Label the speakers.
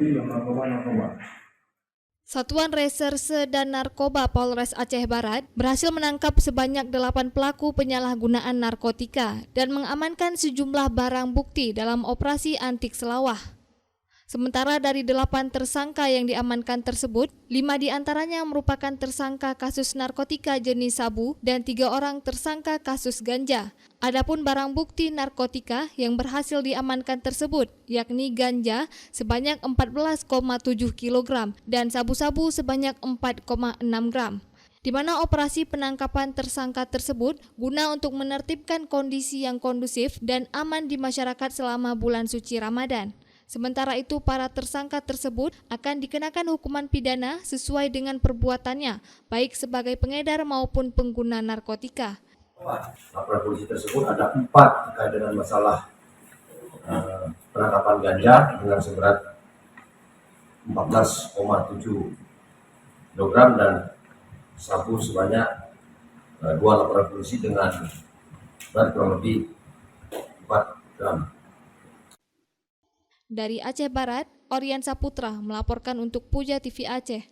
Speaker 1: bukti yang narkoba.
Speaker 2: Satuan Reserse dan Narkoba Polres Aceh Barat berhasil menangkap sebanyak 8 pelaku penyalahgunaan narkotika dan mengamankan sejumlah barang bukti dalam operasi Antik Selawah. Sementara dari 8 tersangka yang diamankan tersebut, 5 diantaranya merupakan tersangka kasus narkotika jenis sabu dan 3 orang tersangka kasus ganja. Adapun barang bukti narkotika yang berhasil diamankan tersebut, yakni ganja sebanyak 14,7 kg dan sabu-sabu sebanyak 4,6 gram. Di mana operasi penangkapan tersangka tersebut guna untuk menertibkan kondisi yang kondusif dan aman di masyarakat selama bulan suci Ramadan. Sementara itu, para tersangka tersebut akan dikenakan hukuman pidana sesuai dengan perbuatannya, baik sebagai pengedar maupun pengguna narkotika.
Speaker 3: Laporan polisi tersebut ada 4 terkait dengan masalah penangkapan ganja dengan seberat 14,7 kg dan sabu sebanyak 2 laporan polisi dengan berat kurang lebih 4 gram.
Speaker 2: Dari Aceh Barat, Orian Saputra melaporkan untuk Puja TV Aceh.